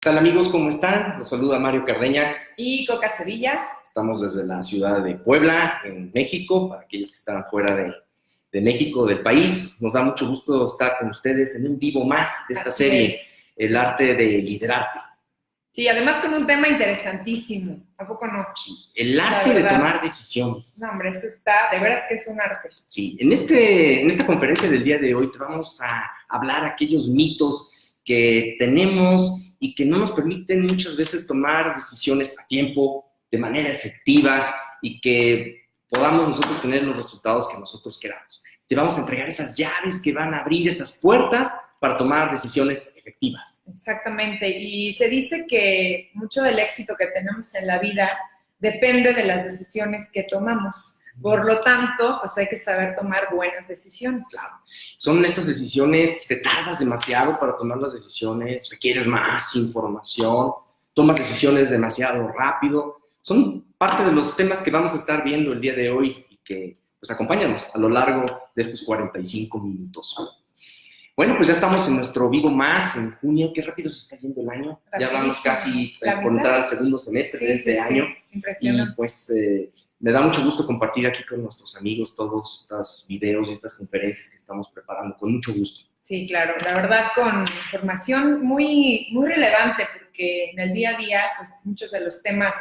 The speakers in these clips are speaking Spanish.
¿Qué tal, amigos? ¿Cómo están? Los saluda Mario Cardeña. Y Coca Sevilla. Estamos desde la ciudad de Puebla, en México, para aquellos que están fuera de México, del país. Nos da mucho gusto estar con ustedes en un vivo más de esta serie, El arte de liderarte. Sí, además con un tema interesantísimo. ¿A poco no? Sí, el arte de tomar decisiones. No, hombre, eso está, de veras que es un arte. Sí, en esta conferencia del día de hoy te vamos a hablar aquellos mitos que tenemos y que no nos permiten muchas veces tomar decisiones a tiempo, de manera efectiva, y que podamos nosotros tener los resultados que nosotros queramos. Te vamos a entregar esas llaves que van a abrir esas puertas para tomar decisiones efectivas. Exactamente, y se dice que mucho del éxito que tenemos en la vida depende de las decisiones que tomamos. Por lo tanto, pues hay que saber tomar buenas decisiones. Claro. Son esas decisiones, te tardas demasiado para tomar las decisiones, requieres más información, tomas decisiones demasiado rápido. Son parte de los temas que vamos a estar viendo el día de hoy y que pues acompáñanos a lo largo de estos 45 minutos. Bueno, pues ya estamos en nuestro Vivo Más en junio. Qué rápido se está yendo el año. Ya vamos casi por entrar al segundo semestre de este año. Impresionante. Y pues me da mucho gusto compartir aquí con nuestros amigos todos estos videos y estas conferencias que estamos preparando, con mucho gusto. Sí, claro. La verdad, con información muy, muy relevante, porque en el día a día, pues muchos de los temas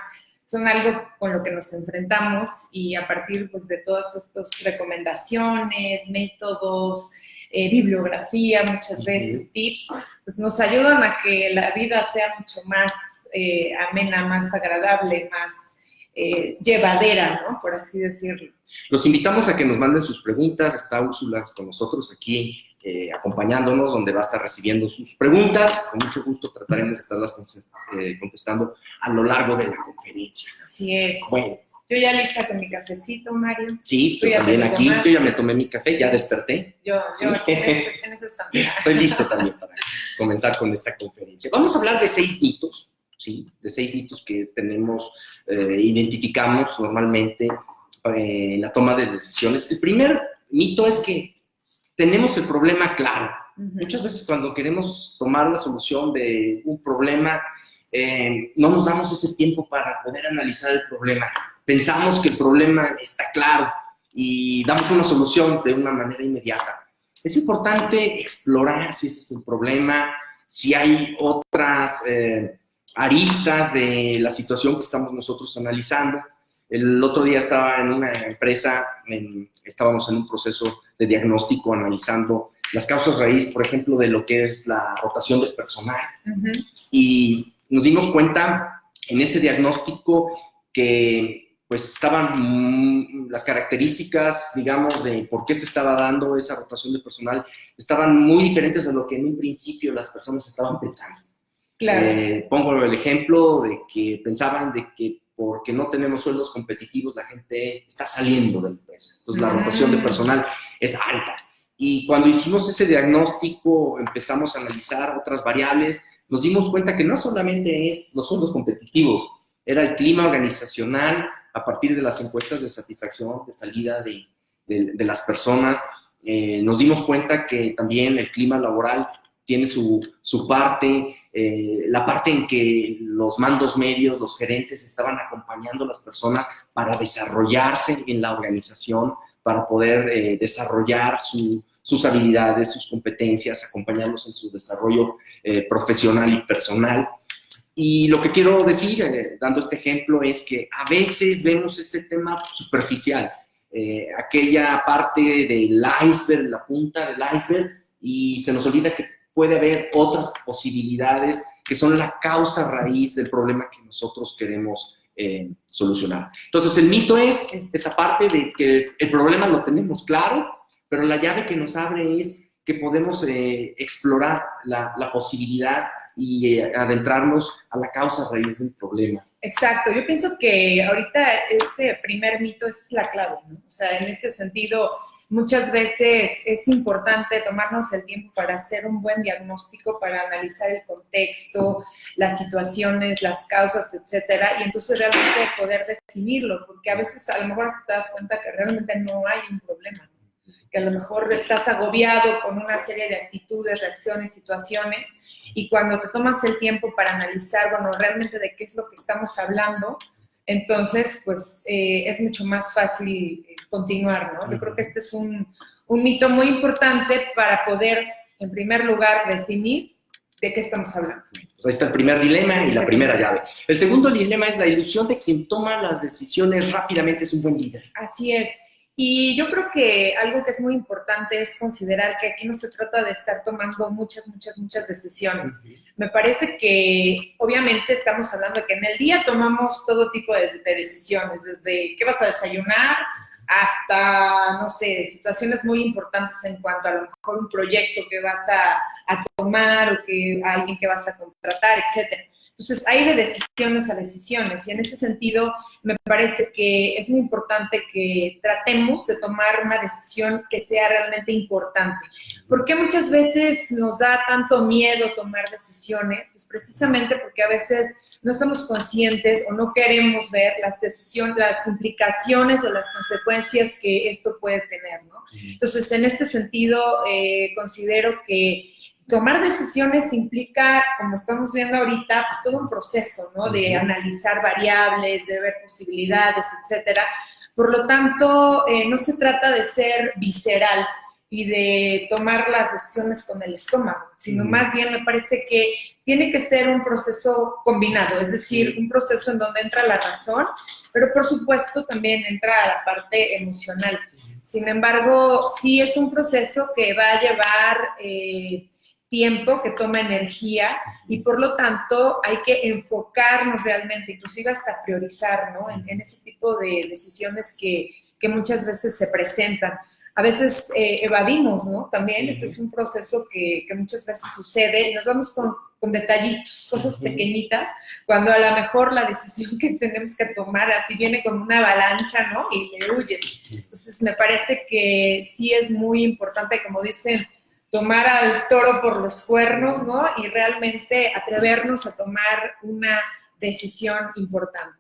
son algo con lo que nos enfrentamos y a partir pues, de todas estas recomendaciones, métodos, bibliografía, muchas veces tips, pues nos ayudan a que la vida sea mucho más amena, más agradable, más llevadera, ¿no? Por así decirlo. Los invitamos a que nos manden sus preguntas. Está Úrsula con nosotros aquí acompañándonos, donde va a estar recibiendo sus preguntas. Con mucho gusto trataremos de estarlas contestando a lo largo de la conferencia. Así es. Bueno. Yo ya lista con mi cafecito, Mario. Sí, yo también aquí. Yo ya me tomé mi café, ya desperté. Yo en ese sentido. Estoy listo también para comenzar con esta conferencia. Vamos a hablar de 6 mitos, ¿sí? De 6 mitos que tenemos, identificamos normalmente en la toma de decisiones. El primer mito es que tenemos el problema claro. Muchas veces cuando queremos tomar la solución de un problema, no nos damos ese tiempo para poder analizar el problema. Pensamos que el problema está claro y damos una solución de una manera inmediata. Es importante explorar si ese es el problema, si hay otras aristas de la situación que estamos nosotros analizando. El otro día estaba en una empresa, estábamos en un proceso de diagnóstico analizando las causas raíz, por ejemplo, de lo que es la rotación del personal. Y nos dimos cuenta en ese diagnóstico que pues estaban las características, digamos, de por qué se estaba dando esa rotación de personal, estaban muy diferentes a lo que en un principio las personas estaban pensando. Claro. Pongo el ejemplo de que pensaban de que porque no tenemos sueldos competitivos la gente está saliendo de la empresa. Entonces la rotación de personal es alta. Y cuando hicimos ese diagnóstico empezamos a analizar otras variables, nos dimos cuenta que no solamente es los sueldos competitivos, era el clima organizacional a partir de las encuestas de satisfacción, de salida de las personas. Nos dimos cuenta que también el clima laboral tiene su parte, la parte en que los mandos medios, los gerentes estaban acompañando a las personas para desarrollarse en la organización, para poder desarrollar sus habilidades, sus competencias, acompañarlos en su desarrollo profesional y personal. Y lo que quiero decir, dando este ejemplo, es que a veces vemos ese tema superficial, aquella parte del iceberg, la punta del iceberg, y se nos olvida que puede haber otras posibilidades que son la causa raíz del problema que nosotros queremos solucionar. Entonces, el mito es esa parte de que el problema lo tenemos claro, pero la llave que nos abre es que podemos explorar la posibilidad y adentrarnos a la causa raíz del problema. Exacto, yo pienso que ahorita este primer mito es la clave, ¿no? O sea, en este sentido, muchas veces es importante tomarnos el tiempo para hacer un buen diagnóstico, para analizar el contexto, las situaciones, las causas, etcétera, y entonces realmente poder definirlo, porque a veces a lo mejor te das cuenta que realmente no hay un problema. que a lo mejor estás agobiado con una serie de actitudes, reacciones, situaciones, y cuando te tomas el tiempo para analizar, bueno, realmente de qué es lo que estamos hablando, entonces, pues, es mucho más fácil continuar, ¿no? Yo creo que este es un mito muy importante para poder, en primer lugar, definir de qué estamos hablando. Pues ahí está el primer dilema y la primera llave. El segundo dilema es la ilusión de quien toma las decisiones rápidamente es un buen líder. Así es. Y yo creo que algo que es muy importante es considerar que aquí no se trata de estar tomando muchas decisiones. Me parece que obviamente estamos hablando de que en el día tomamos todo tipo de decisiones, desde qué vas a desayunar hasta, no sé, situaciones muy importantes en cuanto a lo mejor un proyecto que vas a tomar o que a alguien que vas a contratar, etcétera. Entonces, hay de decisiones a decisiones y en ese sentido me parece que es muy importante que tratemos de tomar una decisión que sea realmente importante. ¿Por qué muchas veces nos da tanto miedo tomar decisiones? Pues precisamente porque a veces no estamos conscientes o no queremos ver las decisiones, las implicaciones o las consecuencias que esto puede tener, ¿no? Entonces, en este sentido, considero que tomar decisiones implica, como estamos viendo ahorita, pues todo un proceso, ¿no? De analizar variables, de ver posibilidades, etcétera. Por lo tanto, no se trata de ser visceral y de tomar las decisiones con el estómago, sino más bien me parece que tiene que ser un proceso combinado, es decir, un proceso en donde entra la razón, pero por supuesto también entra la parte emocional. Sin embargo, sí es un proceso que va a llevar tiempo, que toma energía y por lo tanto hay que enfocarnos realmente, inclusive hasta priorizar, ¿no? En ese tipo de decisiones que muchas veces se presentan. A veces evadimos, ¿no? También este es un proceso que muchas veces sucede y nos vamos con detallitos, cosas pequeñitas, cuando a lo mejor la decisión que tenemos que tomar así viene como una avalancha, ¿no? Y le huyes. Entonces me parece que sí es muy importante, como dicen, tomar al toro por los cuernos, ¿no? Y realmente atrevernos a tomar una decisión importante.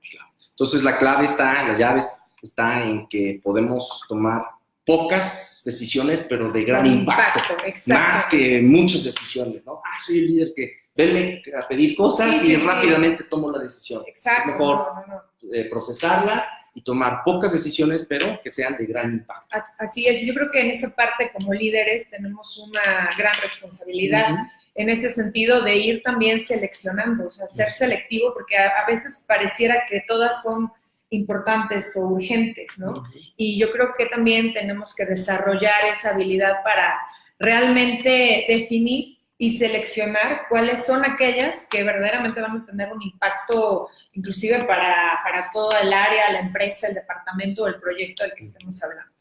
Entonces la clave está, la llave está en que podemos tomar pocas decisiones, pero de gran impacto más que muchas decisiones, ¿no? Soy el líder que venme a pedir cosas y rápidamente tomo la decisión. Exacto. Es mejor procesarlas y tomar pocas decisiones, pero que sean de gran impacto. Así es, yo creo que en esa parte como líderes tenemos una gran responsabilidad en ese sentido de ir también seleccionando, o sea, ser selectivo, porque a veces pareciera que todas son importantes o urgentes, ¿no? Y yo creo que también tenemos que desarrollar esa habilidad para realmente definir y seleccionar cuáles son aquellas que verdaderamente van a tener un impacto inclusive para toda el área, la empresa, el departamento o el proyecto del que estemos hablando.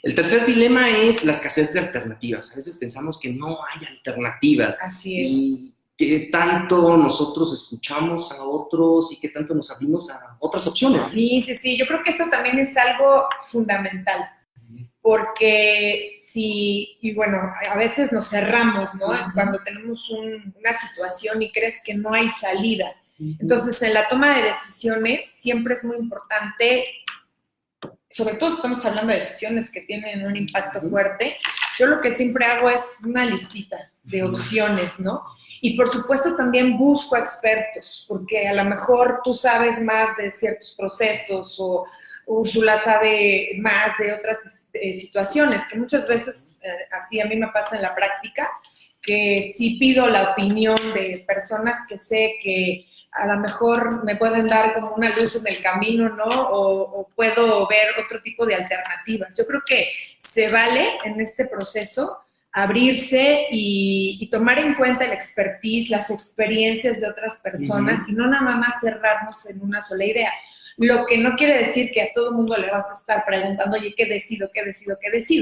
El tercer dilema es la escasez de alternativas. A veces pensamos que no hay alternativas. Así es. Y qué tanto nosotros escuchamos a otros y qué tanto nos abrimos a otras opciones. Sí. Yo creo que esto también es algo fundamental. Porque y bueno, a veces nos cerramos, ¿no? Cuando tenemos una situación y crees que no hay salida. Entonces, en la toma de decisiones siempre es muy importante, sobre todo si estamos hablando de decisiones que tienen un impacto fuerte, yo lo que siempre hago es una listita de opciones, ¿no? Y por supuesto también busco expertos, porque a lo mejor tú sabes más de ciertos procesos o Úrsula sabe más de otras situaciones, que muchas veces, así a mí me pasa en la práctica, que sí pido la opinión de personas que sé que a lo mejor me pueden dar como una luz en el camino, ¿no? O puedo ver otro tipo de alternativas. Yo creo que se vale en este proceso abrirse y tomar en cuenta el expertise, las experiencias de otras personas y no nada más cerrarnos en una sola idea. Lo que no quiere decir que a todo el mundo le vas a estar preguntando, oye, ¿qué decido?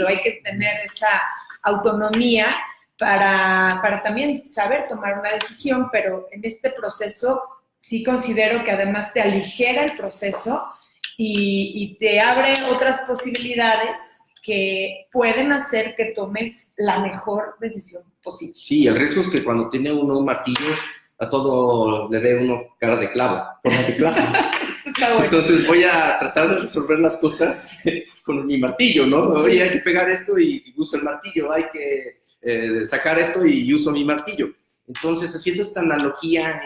Hay que tener esa autonomía para también saber tomar una decisión, pero en este proceso sí considero que además te aligera el proceso y te abre otras posibilidades que pueden hacer que tomes la mejor decisión posible. Sí, el riesgo es que cuando tiene uno un martillo, a todo le ve uno cara de clavo, forma de clavo. Eso está bueno. Entonces voy a tratar de resolver las cosas con mi martillo, ¿no? Sí. Oye, hay que pegar esto y uso el martillo, hay que sacar esto y uso mi martillo. Entonces, haciendo esta analogía,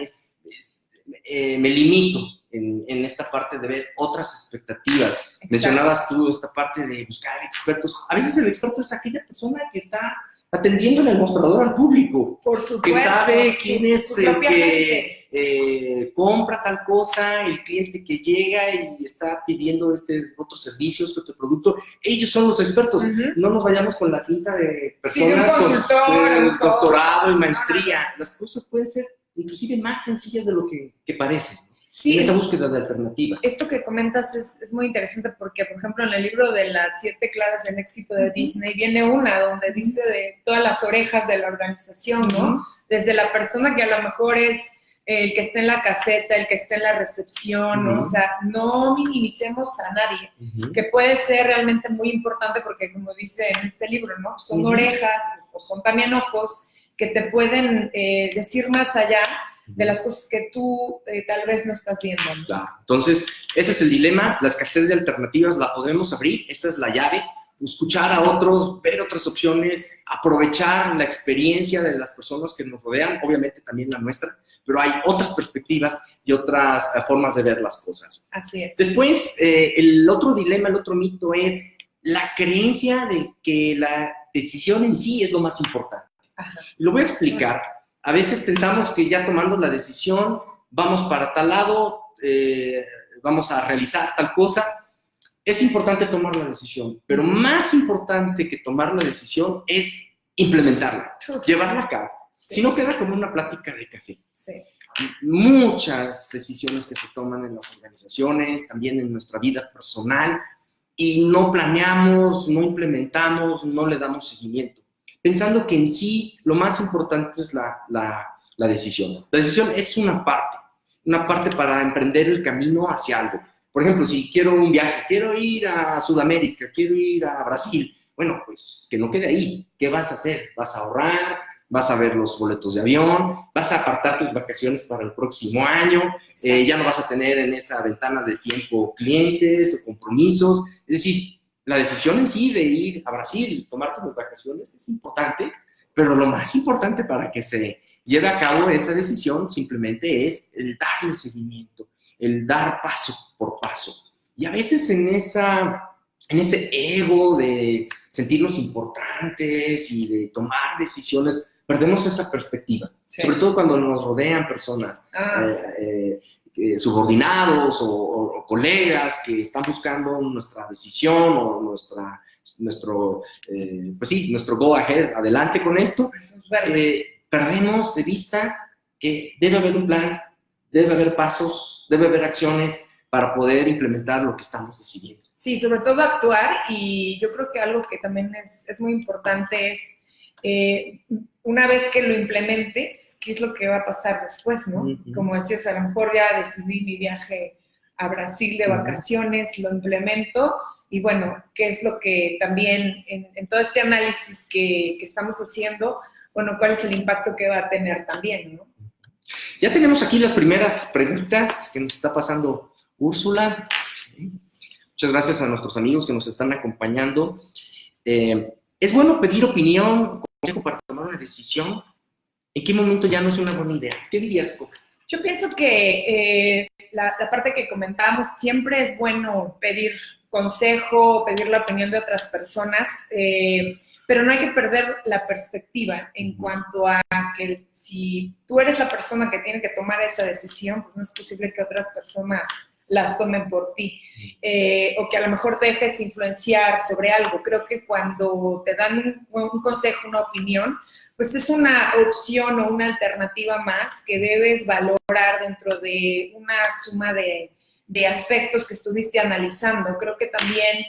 me limito en esta parte de ver otras expectativas. Exacto. Mencionabas tú esta parte de buscar expertos. A veces el experto es aquella persona que está atendiendo en el mostrador al público, Por supuesto, que sabe quién es su el propia que compra tal cosa, el cliente que llega y está pidiendo otro servicio, este otro producto. Ellos son los expertos. Ujú. No nos vayamos con la finta de Sí, de un personas con consultor, un doctorado y coach. maestría. Las cosas pueden ser inclusive más sencillas de lo que parecen. Sí, En esa búsqueda de alternativas. esto que comentas es muy interesante porque, por ejemplo, en el libro de las 7 claves del éxito de Disney viene una donde dice de todas las orejas de la organización, ¿no? Desde la persona que a lo mejor es el que está en la caseta, el que está en la recepción, ¿no? O sea, no minimicemos a nadie, que puede ser realmente muy importante porque, como dice en este libro, ¿no? Son orejas o son también ojos que te pueden decir más allá de las cosas que tú tal vez no estás viendo. Claro. Entonces, ese es el dilema, la escasez de alternativas la podemos abrir, esa es la llave, escuchar a otros, ver otras opciones, aprovechar la experiencia de las personas que nos rodean, obviamente también la nuestra, pero hay otras perspectivas y otras formas de ver las cosas. Así es. Después, el otro dilema, el otro mito es la creencia de que la decisión en sí es lo más importante. Ajá. Lo voy a explicar. A veces pensamos que ya tomando la decisión, vamos para tal lado, vamos a realizar tal cosa. Es importante tomar la decisión, pero más importante que tomar la decisión es implementarla, llevarla a cabo. Sí. Si no, queda como una plática de café. Sí. Muchas decisiones que se toman en las organizaciones, también en nuestra vida personal, y no planeamos, no implementamos, no le damos seguimiento, pensando que en sí lo más importante es la decisión. La decisión es una parte para emprender el camino hacia algo. Por ejemplo, si quiero un viaje, quiero ir a Sudamérica, quiero ir a Brasil, bueno, pues que no quede ahí. ¿Qué vas a hacer? ¿Vas a ahorrar? ¿Vas a ver los boletos de avión? ¿Vas a apartar tus vacaciones para el próximo año? Ya no vas a tener en esa ventana de tiempo clientes o compromisos. Es decir, la decisión en sí de ir a Brasil y tomarte las vacaciones es importante, pero lo más importante para que se lleve a cabo esa decisión simplemente es el darle seguimiento, el dar paso por paso. Y a veces en ese ego de sentirnos importantes y de tomar decisiones, perdemos esa perspectiva. Sí. Sobre todo cuando nos rodean personas subordinados o colegas que están buscando nuestra decisión o nuestro go ahead, adelante con esto. Perdemos de vista que debe haber un plan, debe haber pasos, debe haber acciones para poder implementar lo que estamos decidiendo. Sí, sobre todo actuar, y yo creo que algo que también es muy importante es, una vez que lo implementes, ¿qué es lo que va a pasar después, no? Como decías, a lo mejor ya decidí mi viaje a Brasil de vacaciones, lo implemento, y bueno, ¿qué es lo que también en todo este análisis que estamos haciendo, bueno, cuál es el impacto que va a tener también, ¿no? Ya tenemos aquí las primeras preguntas que nos está pasando Úrsula. Muchas gracias a nuestros amigos que nos están acompañando. ¿Es bueno pedir opinión, consejo para tomar una decisión? ¿En qué momento ya no es una buena idea? ¿Qué dirías, Coca? Yo pienso que la parte que comentábamos, siempre es bueno pedir consejo, pedir la opinión de otras personas, pero no hay que perder la perspectiva en cuanto a que si tú eres la persona que tiene que tomar esa decisión, pues no es posible que otras personas las tomen por ti, o que a lo mejor dejes influenciar sobre algo. Creo que cuando te dan un consejo, una opinión, pues es una opción o una alternativa más que debes valorar dentro de una suma de aspectos que estuviste analizando. Creo que también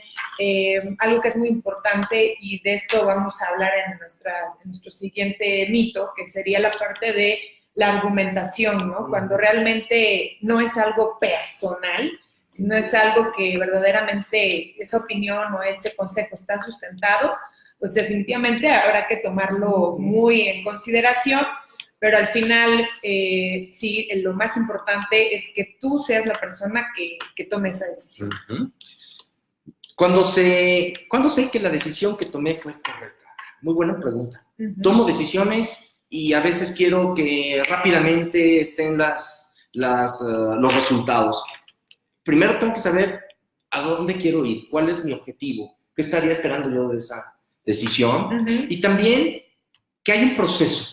algo que es muy importante, y de esto vamos a hablar en nuestro siguiente mito, que sería la parte de la argumentación, ¿no? Cuando realmente no es algo personal, sino es algo que verdaderamente esa opinión o ese consejo está sustentado, pues definitivamente habrá que tomarlo muy en consideración, pero al final sí, lo más importante es que tú seas la persona que tome esa decisión. Uh-huh. ¿Cuándo sé que la decisión que tomé fue correcta? Muy buena pregunta. Uh-huh. Tomo decisiones y a veces quiero que rápidamente estén los resultados. Primero tengo que saber a dónde quiero ir, cuál es mi objetivo, qué estaría esperando yo de esa decisión. Uh-huh. Y también que hay un proceso.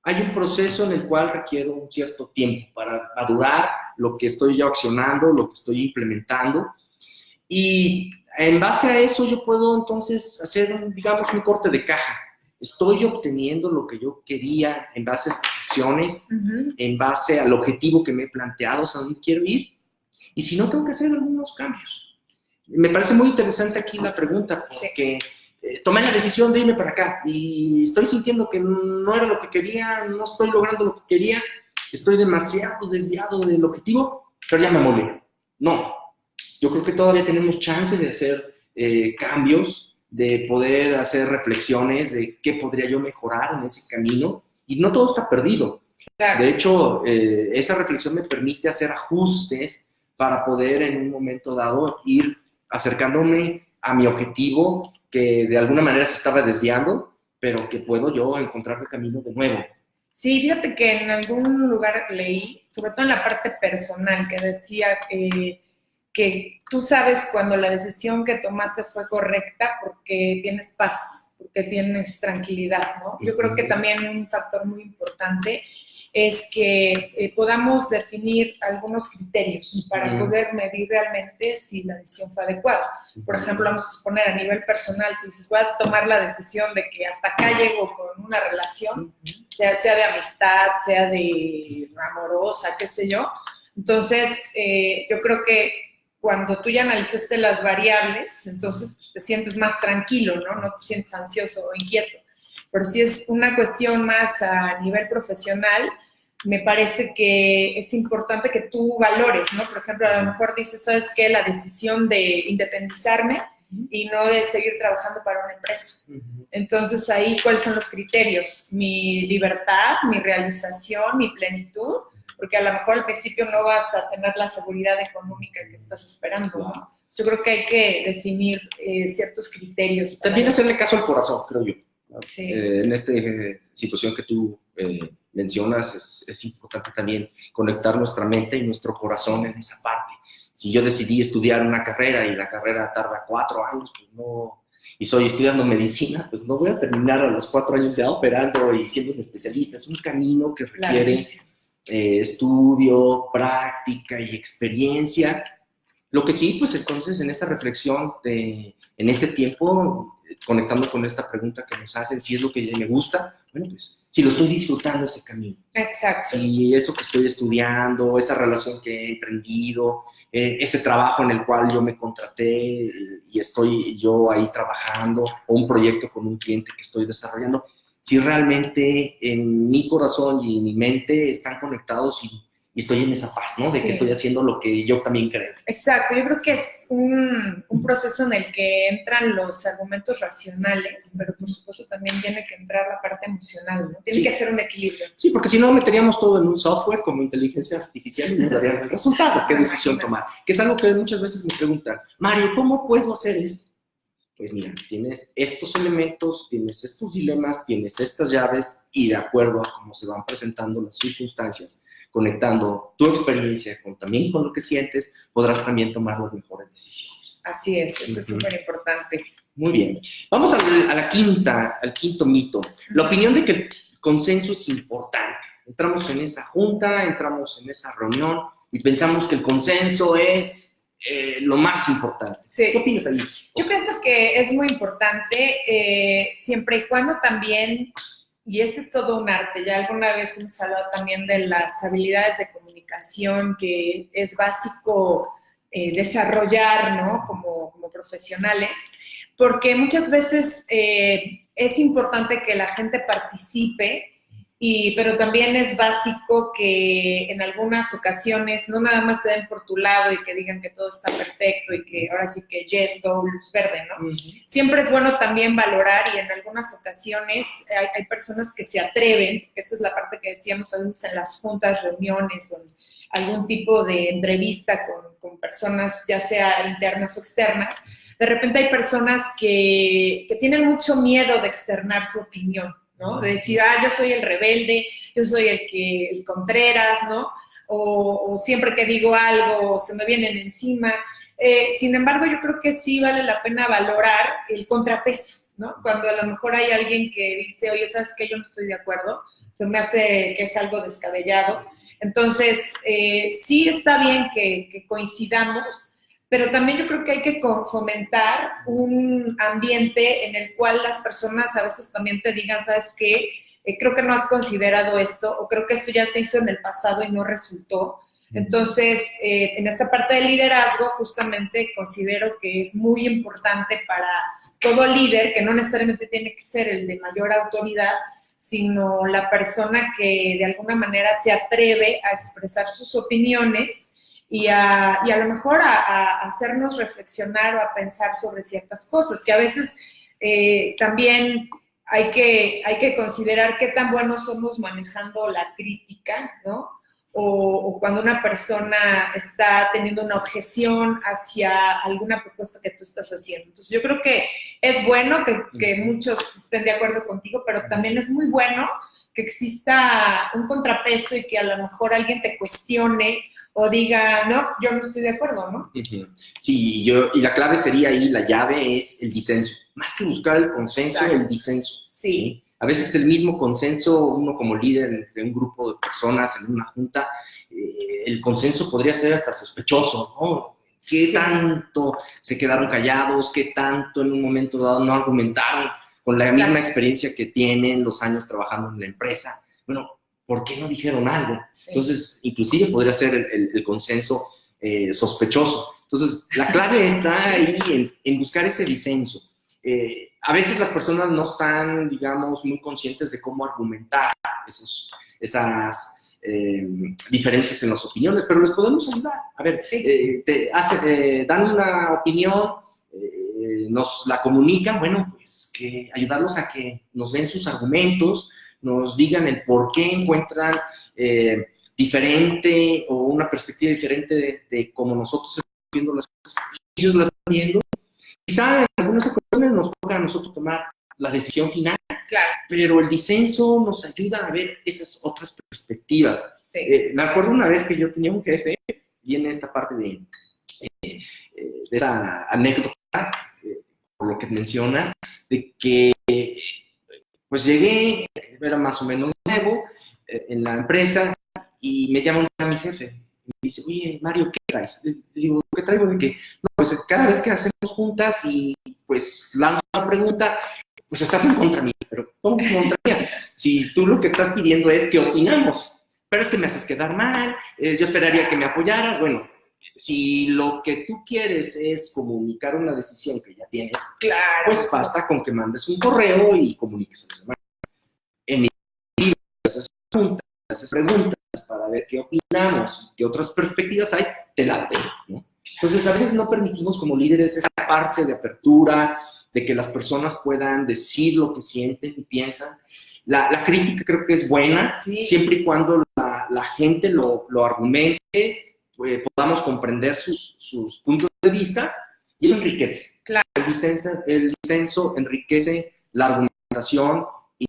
Hay un proceso en el cual requiero un cierto tiempo para madurar lo que estoy yo accionando, lo que estoy implementando. Y en base a eso yo puedo entonces hacer, digamos, un corte de caja. Estoy obteniendo lo que yo quería en base a estas acciones, uh-huh. En base al objetivo que me he planteado, a dónde quiero ir. Y si no, tengo que hacer algunos cambios. Me parece muy interesante aquí la pregunta, porque tomé la decisión de irme para acá y estoy sintiendo que no era lo que quería, no estoy logrando lo que quería, estoy demasiado desviado del objetivo, pero ya me molí. No, yo creo que todavía tenemos chance de hacer cambios, de poder hacer reflexiones de qué podría yo mejorar en ese camino, y no todo está perdido. Claro. De hecho, esa reflexión me permite hacer ajustes para poder en un momento dado ir acercándome a mi objetivo que de alguna manera se estaba desviando, pero que puedo yo encontrar el camino de nuevo. Sí, fíjate que en algún lugar leí, sobre todo en la parte personal, que decía que tú sabes cuando la decisión que tomaste fue correcta porque tienes paz, porque tienes tranquilidad, ¿no? Yo creo que también un factor muy importante es que podamos definir algunos criterios para poder medir realmente si la decisión fue adecuada. Por ejemplo, vamos a suponer a nivel personal, si dices, voy a tomar la decisión de que hasta acá llego con una relación, ya sea de amistad, sea de amorosa, qué sé yo. Entonces, yo creo que cuando tú ya analizaste las variables, entonces pues, te sientes más tranquilo, ¿no? No te sientes ansioso o inquieto. Pero si es una cuestión más a nivel profesional, me parece que es importante que tú valores, ¿no? Por ejemplo, a lo mejor dices, ¿sabes qué? La decisión de independizarme y no de seguir trabajando para una empresa. Entonces, ahí, ¿cuáles son los criterios? Mi libertad, mi realización, mi plenitud, porque a lo mejor al principio no vas a tener la seguridad económica que estás esperando, ¿no? Yo creo que hay que definir ciertos criterios. También hacerle caso al corazón, creo yo. Sí. En esta situación que tú mencionas, es importante también conectar nuestra mente y nuestro corazón en esa parte. Si yo decidí estudiar una carrera y la carrera tarda 4 años, pues no, y estoy estudiando medicina, pues no voy a terminar a los 4 años ya operando y siendo un especialista. Es un camino que requiere estudio, práctica y experiencia. Lo que sí, pues entonces en esta reflexión, en ese tiempo, conectando con esta pregunta que nos hacen, si es lo que me gusta, bueno, pues si lo estoy disfrutando ese camino. Exacto. Si eso que estoy estudiando, esa relación que he emprendido, ese trabajo en el cual yo me contraté y estoy yo ahí trabajando, o un proyecto con un cliente que estoy desarrollando, si realmente en mi corazón y en mi mente están conectados y estoy en esa paz, ¿no? De que estoy haciendo lo que yo también creo. Exacto, yo creo que es un proceso en el que entran los argumentos racionales, pero por supuesto también tiene que entrar la parte emocional, ¿no? Tiene que ser un equilibrio. Sí, porque si no meteríamos todo en un software como inteligencia artificial y nos darían el resultado, qué decisión tomar. Que es algo que muchas veces me preguntan, Mario, ¿cómo puedo hacer esto? Pues mira, tienes estos elementos, tienes estos dilemas, tienes estas llaves y de acuerdo a cómo se van presentando las circunstancias, conectando tu experiencia también con lo que sientes, podrás también tomar las mejores decisiones. Así es, eso es súper importante. Muy bien. Vamos al quinto mito. La opinión de que el consenso es importante. Entramos en esa junta, entramos en esa reunión y pensamos que el consenso es lo más importante. Sí. ¿Qué opinas ahí? Yo pienso que es muy importante siempre y cuando también, y este es todo un arte, ya alguna vez hemos hablado también de las habilidades de comunicación que es básico desarrollar, ¿no? Como profesionales, porque muchas veces es importante que la gente participe pero también es básico que en algunas ocasiones no nada más te den por tu lado y que digan que todo está perfecto y que ahora sí que yes, go, luz verde, ¿no? Siempre es bueno también valorar, y en algunas ocasiones hay personas que se atreven, esa es la parte que decíamos a veces en las juntas, reuniones o en algún tipo de entrevista con personas, ya sea internas o externas. De repente hay personas que tienen mucho miedo de externar su opinión, ¿no? De decir, yo soy el rebelde, yo soy el Contreras, ¿no? O siempre que digo algo se me vienen encima. Sin embargo, yo creo que sí vale la pena valorar el contrapeso, ¿no? Cuando a lo mejor hay alguien que dice, oye, ¿sabes qué? Yo no estoy de acuerdo, se me hace que es algo descabellado. Entonces, sí está bien que coincidamos, pero también yo creo que hay que fomentar un ambiente en el cual las personas a veces también te digan, ¿sabes qué? Creo que no has considerado esto, o creo que esto ya se hizo en el pasado y no resultó. Entonces, en esta parte del liderazgo, justamente considero que es muy importante para todo líder, que no necesariamente tiene que ser el de mayor autoridad, sino la persona que de alguna manera se atreve a expresar sus opiniones y a lo mejor a hacernos reflexionar o a pensar sobre ciertas cosas, que a veces también hay que considerar qué tan buenos somos manejando la crítica, ¿no? O cuando una persona está teniendo una objeción hacia alguna propuesta que tú estás haciendo. Entonces, yo creo que es bueno que muchos estén de acuerdo contigo, pero también es muy bueno que exista un contrapeso y que a lo mejor alguien te cuestione o diga, no, yo no estoy de acuerdo, ¿no? Sí, y la clave sería ahí, la llave es el disenso. Más que buscar el consenso, exacto, el disenso. Sí. A veces el mismo consenso, uno como líder de un grupo de personas en una junta, el consenso podría ser hasta sospechoso, ¿no? ¿Qué tanto se quedaron callados? ¿Qué tanto en un momento dado no argumentaron con la misma experiencia que tienen los años trabajando en la empresa? Bueno, ¿por qué no dijeron algo? Sí. Entonces, inclusive podría ser el consenso sospechoso. Entonces, la clave está ahí en buscar ese disenso. A veces las personas no están, digamos, muy conscientes de cómo argumentar esas diferencias en las opiniones, pero les podemos ayudar. A ver, sí. Dan una opinión, nos la comunican, bueno, pues que ayudarlos a que nos den sus argumentos, nos digan el por qué encuentran diferente o una perspectiva diferente de cómo nosotros estamos viendo las cosas, ellos las están viendo. Quizá en algunas ocasiones nos toca a nosotros tomar la decisión final, claro, pero el disenso nos ayuda a ver esas otras perspectivas. Sí. Me acuerdo una vez que yo tenía un jefe, y en esta parte de esta anécdota, por lo que mencionas, de que pues llegué, era más o menos nuevo en la empresa, y me llama mi jefe. Me dice, oye, Mario, ¿qué traes? Le digo, ¿qué traigo? De que, no, pues cada vez que hacemos juntas y pues lanzo una pregunta, pues estás en contra mía. Pero ¿cómo en contra mía? Si tú lo que estás pidiendo es que opinamos, pero es que me haces quedar mal, yo esperaría que me apoyaras. Bueno, si lo que tú quieres es comunicar una decisión que ya tienes, claro, pues basta con que mandes un correo y comuniques a los demás. En mi libro, haces preguntas para ver qué opinamos, qué otras perspectivas hay, te la daré, ¿no? Entonces, a veces no permitimos como líderes esa parte de apertura, de que las personas puedan decir lo que sienten y piensan. La crítica creo que es buena, sí, siempre y cuando la gente lo argumente, pues, podamos comprender sus puntos de vista, y eso enriquece. Claro. El disenso enriquece la argumentación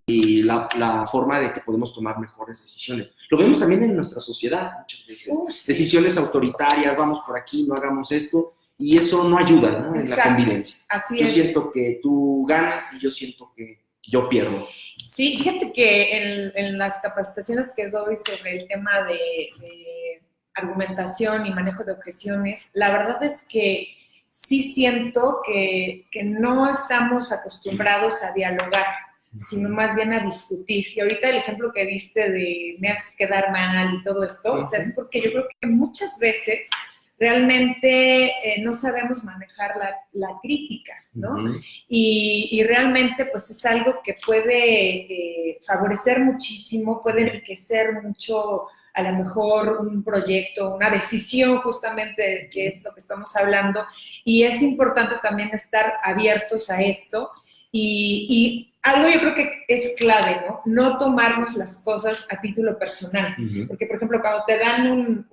y la forma de que podemos tomar mejores decisiones. Lo vemos también en nuestra sociedad muchas veces. Decisiones autoritarias, vamos por aquí, no hagamos esto, y eso no ayuda, ¿no? En la convivencia. Así yo siento que tú ganas y yo siento que yo pierdo. Sí, fíjate que en las capacitaciones que doy sobre el tema de argumentación y manejo de objeciones, la verdad es que sí siento que no estamos acostumbrados a dialogar, sino más bien a discutir. Y ahorita el ejemplo que diste de me haces quedar mal y todo esto, o sea, es porque yo creo que muchas veces realmente no sabemos manejar la crítica, ¿no? Uh-huh. Y realmente pues es algo que puede favorecer muchísimo, puede enriquecer mucho a lo mejor un proyecto, una decisión justamente, que es lo que estamos hablando, y es importante también estar abiertos a esto, y algo yo creo que es clave, ¿no? No tomarnos las cosas a título personal, Uh-huh. porque por ejemplo cuando te dan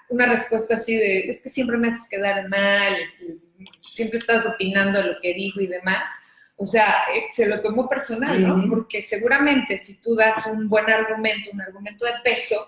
una respuesta así de, es que siempre me haces quedar mal, siempre estás opinando de lo que digo y demás, o sea, se lo tomó personal, ¿no? Uh-huh. Porque seguramente si tú das un buen argumento, un argumento de peso,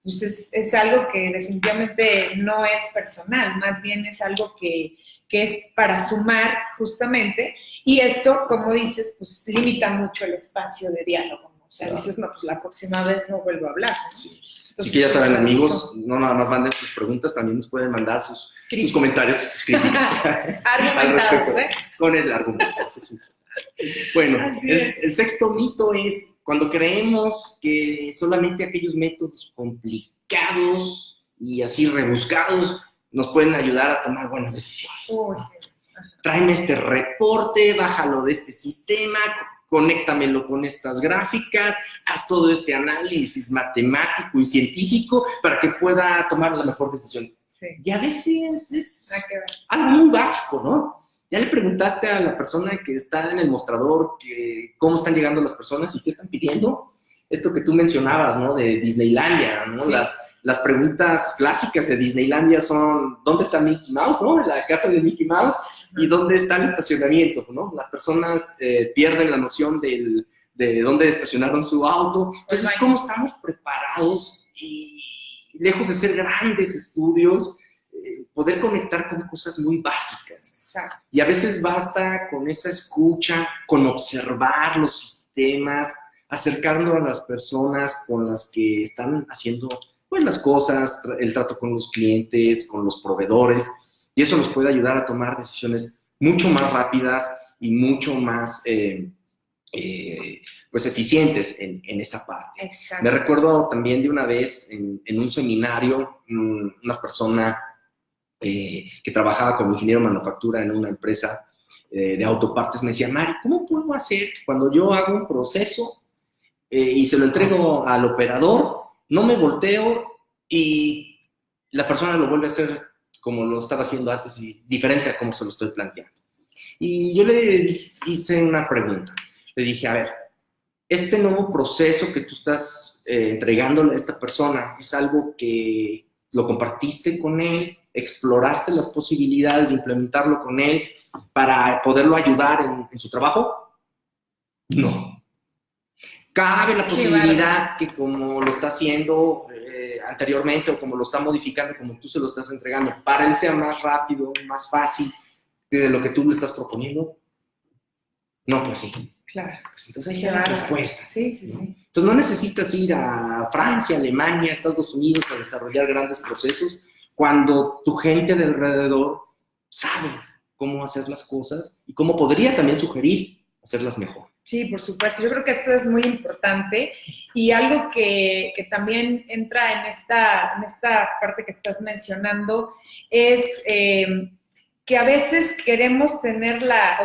pues es algo que definitivamente no es personal, más bien es algo que es para sumar justamente, y esto, como dices, pues limita mucho el espacio de diálogo, ¿no? O sea, claro. Dices, no, pues la próxima vez no vuelvo a hablar, ¿no? Sí. Entonces, así que ya saben, amigos, no nada más manden sus preguntas, también nos pueden mandar sus comentarios y sus críticas. Argumentados, ¿eh? Con el argumento. Bueno, el sexto mito es cuando creemos que solamente aquellos métodos complicados y así rebuscados nos pueden ayudar a tomar buenas decisiones. Sí. Tráeme este reporte, bájalo de este sistema, conéctamelo con estas gráficas, haz todo este análisis matemático y científico para que pueda tomar la mejor decisión. Sí. Y a veces es algo muy básico, ¿no? Ya le preguntaste a la persona que está en el mostrador cómo están llegando las personas y qué están pidiendo. Esto que tú mencionabas, ¿no? De Disneylandia, ¿no? Sí. Las preguntas clásicas de Disneylandia son, ¿dónde está Mickey Mouse, no? En la casa de Mickey Mouse. ¿Y dónde está el estacionamiento, no? Las personas pierden la noción de dónde estacionaron su auto. Entonces, ¿cómo estamos preparados? Y lejos de ser grandes estudios, poder conectar con cosas muy básicas. Exacto. Y a veces basta con esa escucha, con observar los sistemas, acercarnos a las personas con las que están haciendo pues, las cosas, el trato con los clientes, con los proveedores, y eso nos puede ayudar a tomar decisiones mucho más rápidas y mucho más pues eficientes en esa parte. Exacto. Me recuerdo también de una vez en un seminario, una persona que trabajaba como ingeniero de manufactura en una empresa de autopartes me decía, Mari, ¿cómo puedo hacer que cuando yo hago un proceso y se lo entrego al operador, no me volteo y la persona lo vuelve a hacer como lo estaba haciendo antes y diferente a cómo se lo estoy planteando? Y yo le hice una pregunta. Le dije, a ver, este nuevo proceso que tú estás entregándole a esta persona, ¿es algo que lo compartiste con él? ¿Exploraste las posibilidades de implementarlo con él para poderlo ayudar en su trabajo? No. Cabe la posibilidad que como lo está haciendo anteriormente o como lo está modificando, como tú se lo estás entregando, para él sea más rápido, más fácil de lo que tú le estás proponiendo. No, pues sí. Claro. Pues entonces ahí está la respuesta. Sí, sí, ¿no? sí. Entonces no necesitas ir a Francia, Alemania, Estados Unidos a desarrollar grandes procesos cuando tu gente de alrededor sabe cómo hacer las cosas y cómo podría también sugerir hacerlas mejor. Sí, por supuesto. Yo creo que esto es muy importante y algo que también entra en esta parte que estás mencionando es que a veces queremos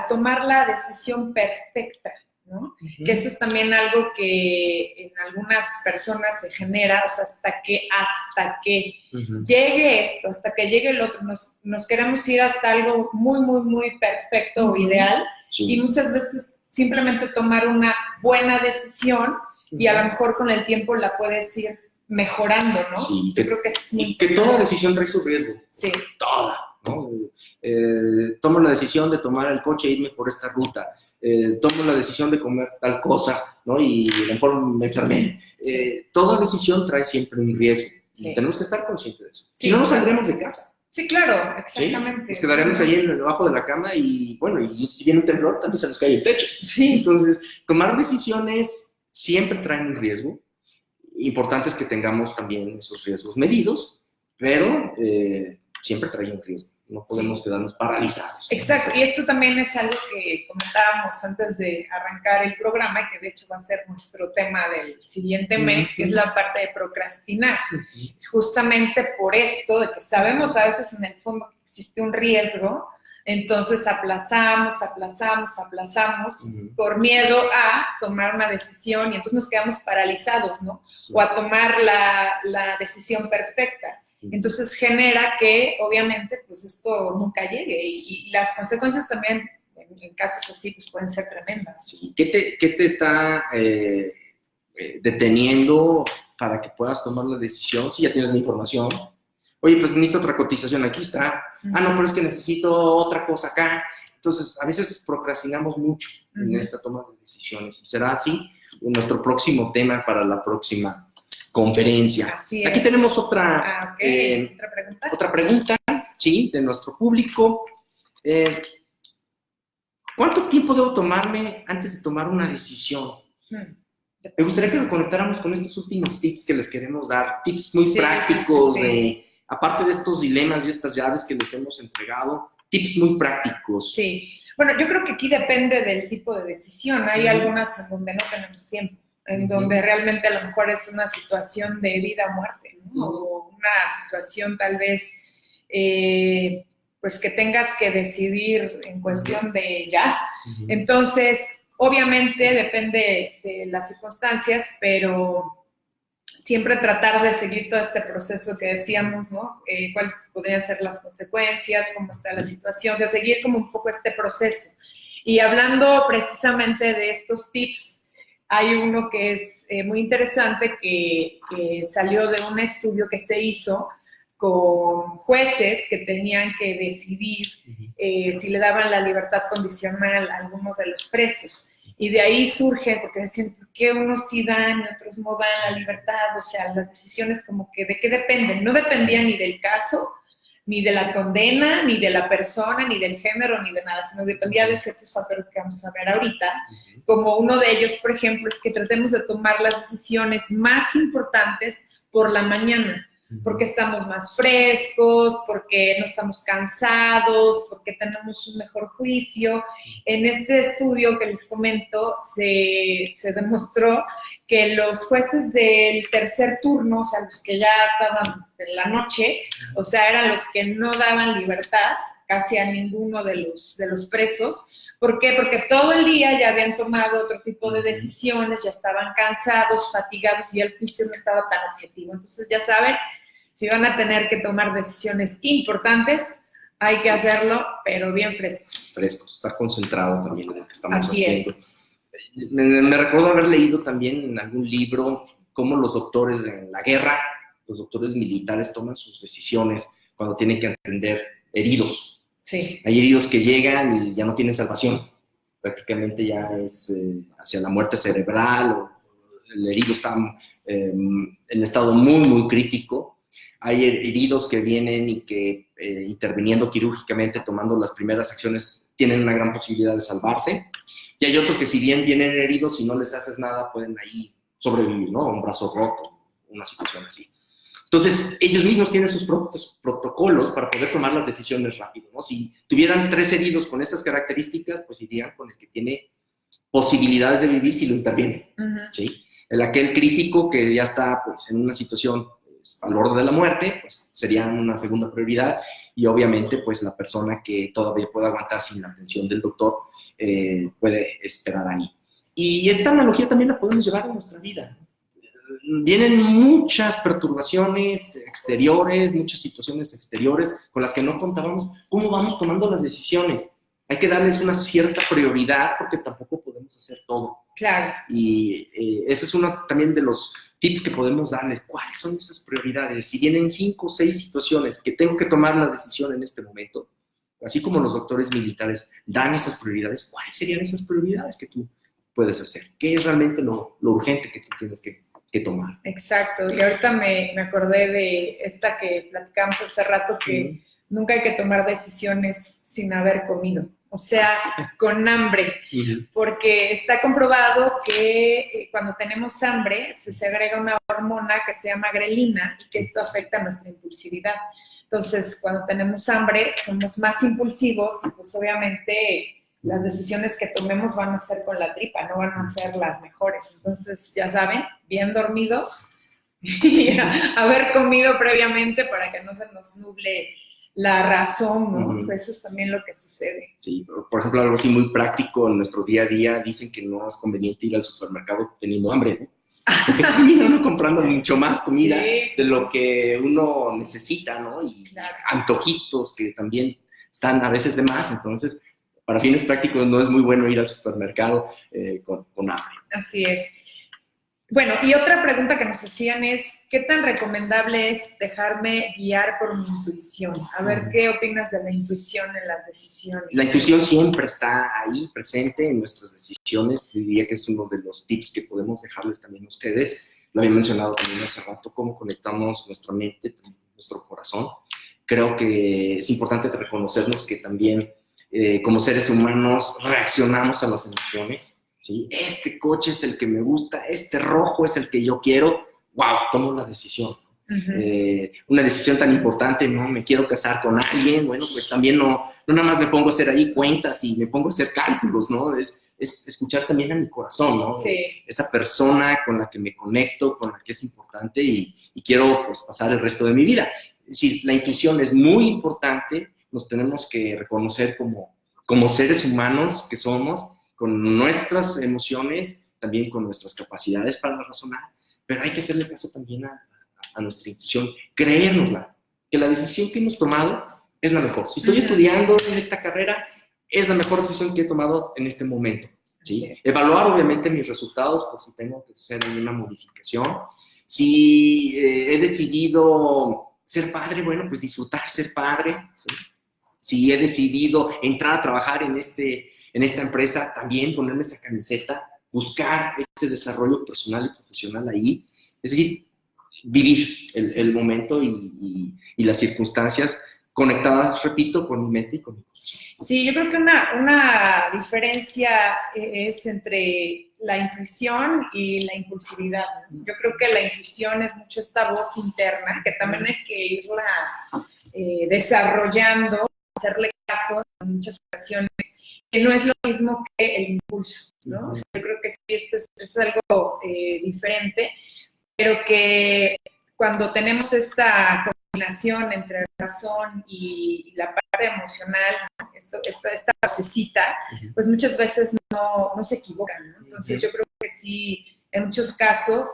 tomar la decisión perfecta, ¿no? Uh-huh. Que eso es también algo que en algunas personas se genera, o sea, hasta que uh-huh. llegue esto, hasta que llegue el otro, nos queremos ir hasta algo muy, muy, muy perfecto uh-huh. o ideal, sí. Y muchas veces simplemente tomar una buena decisión uh-huh. y a lo mejor con el tiempo la puedes ir mejorando, ¿no? Sí, yo creo que es muy que toda decisión trae su riesgo. Sí. Toda, ¿no? Tomo la decisión de tomar el coche e irme por esta ruta. Tomo la decisión de comer tal cosa, ¿no? Y a lo mejor me enfermé. Toda decisión trae siempre un riesgo. Sí. Y tenemos que estar conscientes de eso. Sí, si no, nos saldremos de casa. Sí, claro, exactamente. ¿Sí? Nos quedaremos ahí debajo de la cama y, bueno, y si viene un temblor, también se nos cae el techo. Sí. Entonces, tomar decisiones siempre trae un riesgo. Importante es que tengamos también esos riesgos medidos, pero siempre trae un riesgo. No podemos quedarnos paralizados. Exacto, y esto también es algo que comentábamos antes de arrancar el programa, que de hecho va a ser nuestro tema del siguiente mes, que es la parte de procrastinar. Justamente por esto, de que sabemos a veces en el fondo que existe un riesgo, entonces aplazamos por miedo a tomar una decisión y entonces nos quedamos paralizados, ¿no? O a tomar la decisión perfecta. Entonces genera que, obviamente, pues esto nunca llegue y las consecuencias también, en casos así, pues pueden ser tremendas. Sí. ¿Qué te está deteniendo para que puedas tomar la decisión? Si ya tienes la información. Oye, pues necesito otra cotización, aquí está. Ah, no, pero es que necesito otra cosa acá. Entonces, a veces procrastinamos mucho en esta toma de decisiones y será así nuestro próximo tema para la próxima conferencia. Así es. Aquí tenemos otra pregunta, sí, de nuestro público. ¿Cuánto tiempo debo tomarme antes de tomar una decisión? Me gustaría que lo conectáramos con estos últimos tips que les queremos dar, tips muy prácticos, aparte de estos dilemas y estas llaves que les hemos entregado, tips muy prácticos. Sí, bueno, yo creo que aquí depende del tipo de decisión. Hay algunas en donde no tenemos tiempo, en donde realmente a lo mejor es una situación de vida o muerte, ¿no? O una situación tal vez, pues que tengas que decidir en cuestión de ya. Entonces, obviamente depende de las circunstancias, pero siempre tratar de seguir todo este proceso que decíamos, ¿no? Cuáles podrían ser las consecuencias, cómo está la situación, o sea, seguir como un poco este proceso. Y hablando precisamente de estos tips, hay uno que es muy interesante que salió de un estudio que se hizo con jueces que tenían que decidir si le daban la libertad condicional a algunos de los presos. Y de ahí surge, porque decían, ¿por qué unos sí dan y otros no dan la libertad? O sea, las decisiones como que, ¿de qué dependen? No dependía ni del caso, ni de la condena, ni de la persona, ni del género, ni de nada, sino dependía de ciertos factores que vamos a ver ahorita. Como uno de ellos, por ejemplo, es que tratemos de tomar las decisiones más importantes por la mañana, porque estamos más frescos, porque no estamos cansados, porque tenemos un mejor juicio. En este estudio que les comento se demostró que los jueces del tercer turno, o sea, los que ya estaban en la noche, o sea, eran los que no daban libertad casi a ninguno de los presos. ¿Por qué? Porque todo el día ya habían tomado otro tipo de decisiones, ya estaban cansados, fatigados y el juicio no estaba tan objetivo. Entonces, ya saben, si van a tener que tomar decisiones importantes, hay que hacerlo, pero bien frescos. Frescos, estar concentrado también en lo que estamos Así haciendo. Es. Me recuerdo haber leído también en algún libro cómo los doctores en la guerra, los doctores militares toman sus decisiones cuando tienen que atender heridos. Sí. Hay heridos que llegan y ya no tienen salvación. Prácticamente ya es hacia la muerte cerebral o el herido está en estado muy, muy crítico. Hay heridos que vienen y que interviniendo quirúrgicamente, tomando las primeras acciones, tienen una gran posibilidad de salvarse. Y hay otros que si bien vienen heridos y no les haces nada, pueden ahí sobrevivir, ¿no? Un brazo roto, una situación así. Entonces, ellos mismos tienen sus propios protocolos para poder tomar las decisiones rápido, ¿no? Si tuvieran 3 heridos con esas características, pues irían con el que tiene posibilidades de vivir si lo interviene, ¿sí? Aquel crítico que ya está pues, en una situación pues, al borde de la muerte, pues sería una segunda prioridad y obviamente pues la persona que todavía puede aguantar sin la atención del doctor puede esperar ahí. Y esta analogía también la podemos llevar a nuestra vida. Vienen muchas perturbaciones exteriores, muchas situaciones exteriores con las que no contábamos. ¿Cómo vamos tomando las decisiones? Hay que darles una cierta prioridad porque tampoco podemos hacer todo. Claro. Y ese es uno también de los tips que podemos darles. ¿Cuáles son esas prioridades? Si vienen 5 o 6 situaciones que tengo que tomar la decisión en este momento, así como los doctores militares dan esas prioridades, ¿cuáles serían esas prioridades que tú puedes hacer? ¿Qué es realmente lo urgente que tú tienes que tomar? Exacto. Y ahorita me acordé de esta que platicamos hace rato, que nunca hay que tomar decisiones sin haber comido. o sea, con hambre, porque está comprobado que cuando tenemos hambre se agrega una hormona que se llama grelina y que esto afecta nuestra impulsividad. Entonces, cuando tenemos hambre, somos más impulsivos y pues obviamente las decisiones que tomemos van a ser con la tripa, no van a ser las mejores. Entonces, ya saben, bien dormidos y haber comido previamente para que no se nos nuble la razón, ¿no? Pues eso es también lo que sucede. Sí, por ejemplo, algo así muy práctico en nuestro día a día, dicen que no es conveniente ir al supermercado teniendo hambre, ¿no? Porque termina uno comprando mucho más comida de lo que uno necesita, ¿no? Y antojitos que también están a veces de más, entonces, para fines prácticos no es muy bueno ir al supermercado con hambre. Así es. Bueno, y otra pregunta que nos hacían es, ¿qué tan recomendable es dejarme guiar por mi intuición? A ver, ¿qué opinas de la intuición en las decisiones? La intuición siempre está ahí, presente en nuestras decisiones. Diría que es uno de los tips que podemos dejarles también a ustedes. Lo había mencionado también hace rato, cómo conectamos nuestra mente, nuestro corazón. Creo que es importante reconocernos que también, como seres humanos, reaccionamos a las emociones. ¿Sí? Este coche es el que me gusta, este rojo es el que yo quiero, wow, tomo una decisión. Una decisión tan importante, ¿no? Me quiero casar con alguien, bueno, pues también no nada más me pongo a hacer ahí cuentas y me pongo a hacer cálculos, ¿no? Es escuchar también a mi corazón, ¿no? Sí. Esa persona con la que me conecto, con la que es importante y quiero, pues, pasar el resto de mi vida. Es decir, la intuición es muy importante, nos tenemos que reconocer como seres humanos que somos, con nuestras emociones, también con nuestras capacidades para razonar, pero hay que hacerle caso también a nuestra intuición, creérnosla, que la decisión que hemos tomado es la mejor. Si estoy estudiando en esta carrera, es la mejor decisión que he tomado en este momento, ¿sí? Evaluar, obviamente, mis resultados por si tengo que hacer alguna modificación. Si he decidido ser padre, bueno, pues disfrutar ser padre, ¿sí? Si he decidido entrar a trabajar en esta empresa, también ponerme esa camiseta, buscar ese desarrollo personal y profesional ahí. Es decir, vivir el momento y las circunstancias conectadas, repito, con mi mente y con mi corazón. Sí, yo creo que una diferencia es entre la intuición y la impulsividad. Yo creo que la intuición es mucho esta voz interna, que también hay que irla desarrollando, hacerle caso en muchas ocasiones, que no es lo mismo que el impulso, ¿no? O sea, yo creo que sí, esto es algo diferente, pero que cuando tenemos esta combinación entre razón y la parte emocional, ¿no? esta vocecita, pues muchas veces no se equivocan, ¿no? Entonces yo creo que sí, en muchos casos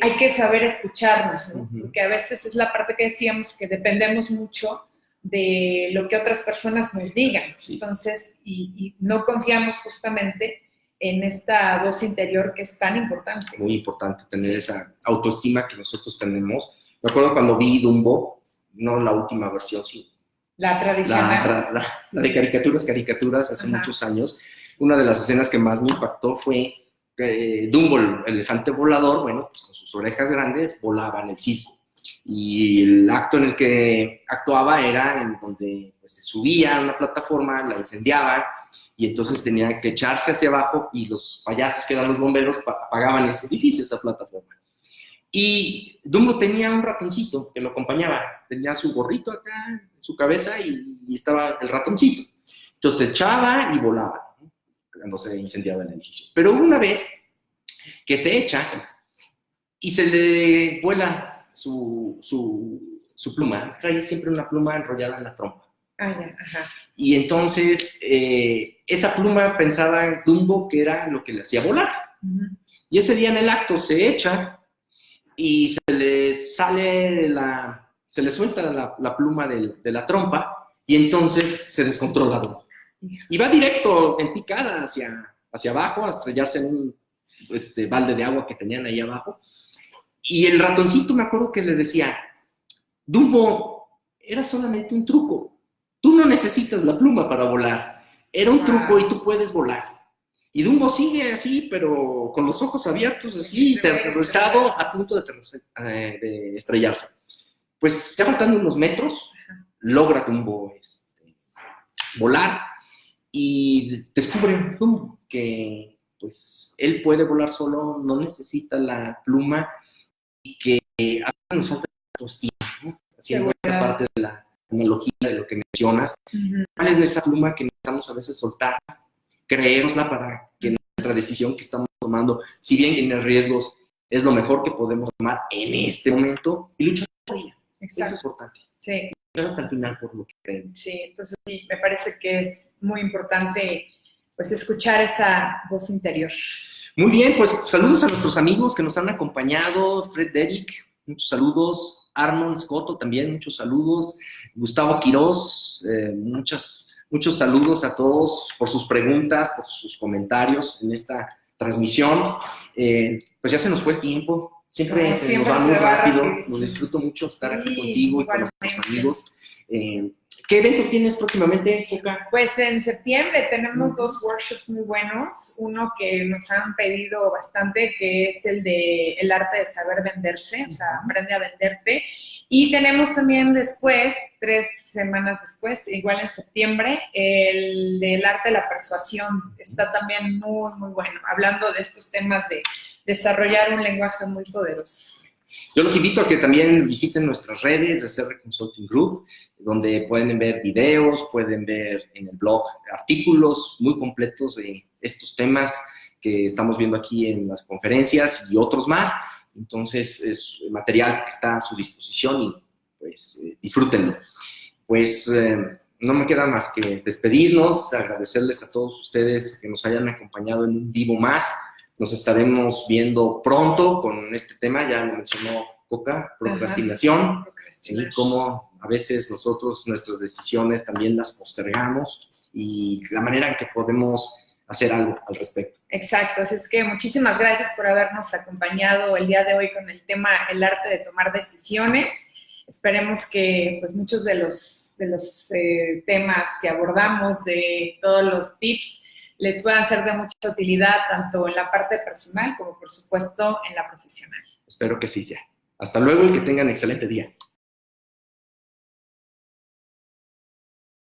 hay que saber escucharnos, ¿no? Porque a veces es la parte que decíamos que dependemos mucho de lo que otras personas nos digan. Sí. Entonces, y no confiamos justamente en esta voz interior que es tan importante. Muy importante tener esa autoestima que nosotros tenemos. Me acuerdo cuando vi Dumbo, no la última versión, sí. La tradicional. La de caricaturas, hace muchos años. Una de las escenas que más me impactó fue Dumbo, el elefante volador, bueno, pues con sus orejas grandes, volaba en el circo. Y el acto en el que actuaba era en donde pues, se subía a una plataforma, la incendiaban, y entonces tenía que echarse hacia abajo y los payasos, que eran los bomberos, apagaban ese edificio, esa plataforma. Y Dumbo tenía un ratoncito que lo acompañaba, tenía su gorrito acá en su cabeza y estaba el ratoncito. Entonces se echaba y volaba, ¿no? Cuando se incendiaba el edificio. Pero una vez que se echa y se le vuela su pluma, trae siempre una pluma enrollada en la trompa. Y entonces esa pluma pensaba en Dumbo que era lo que le hacía volar. Y ese día en el acto se echa y se le suelta la pluma de la trompa y entonces se descontrola Dumbo. Y va directo en picada hacia abajo a estrellarse en un balde de agua que tenían ahí abajo. Y el ratoncito me acuerdo que le decía, Dumbo, era solamente un truco. Tú no necesitas la pluma para volar. Era un truco y tú puedes volar. Y Dumbo sigue así, pero con los ojos abiertos, así, aterrorizado, a punto de estrellarse. Pues ya faltando unos metros, logra Dumbo volar y descubre pum, que pues él puede volar solo, no necesita la pluma y que a veces nos falta autoestima, ¿no? Haciendo esta parte de la analogía de lo que mencionas. ¿Cuál es esa pluma que necesitamos a veces soltar? Creérnosla para que nuestra decisión que estamos tomando, si bien tiene riesgos, es lo mejor que podemos tomar en este momento y luchar por ella. Exacto. Eso es importante. Sí. Luchar hasta el final por lo que creemos. Sí, entonces sí, me parece que es muy importante pues escuchar esa voz interior. Muy bien, pues saludos a nuestros amigos que nos han acompañado, Fred Derrick, muchos saludos, Arnold Scotto también, muchos saludos, Gustavo Quiroz, muchos saludos a todos por sus preguntas, por sus comentarios en esta transmisión. Pues ya se nos fue el tiempo, siempre nos va muy rápido, nos disfruto mucho estar aquí contigo y con nuestros amigos. ¿Qué eventos tienes próximamente, Coca? Pues en septiembre tenemos 2 workshops muy buenos. Uno que nos han pedido bastante, que es el de el arte de saber venderse, o sea, aprende a venderte. Y tenemos también después, 3 semanas después, igual en septiembre, el del arte de la persuasión. Está también muy, muy bueno, hablando de estos temas de desarrollar un lenguaje muy poderoso. Yo los invito a que también visiten nuestras redes de CR Consulting Group, donde pueden ver videos, pueden ver en el blog artículos muy completos de estos temas que estamos viendo aquí en las conferencias y otros más. Entonces, es material que está a su disposición y pues disfrútenlo. Pues no me queda más que despedirnos, agradecerles a todos ustedes que nos hayan acompañado en un vivo más. Nos estaremos viendo pronto con este tema, ya lo mencionó Coca, procrastinación, y cómo a veces nosotros nuestras decisiones también las postergamos y la manera en que podemos hacer algo al respecto. Exacto, así es que muchísimas gracias por habernos acompañado el día de hoy con el tema el arte de tomar decisiones. Esperemos que pues muchos de los temas que abordamos, de todos los tips, les puedan ser de mucha utilidad tanto en la parte personal como por supuesto en la profesional. Espero que sí sea. Hasta luego y que tengan excelente día.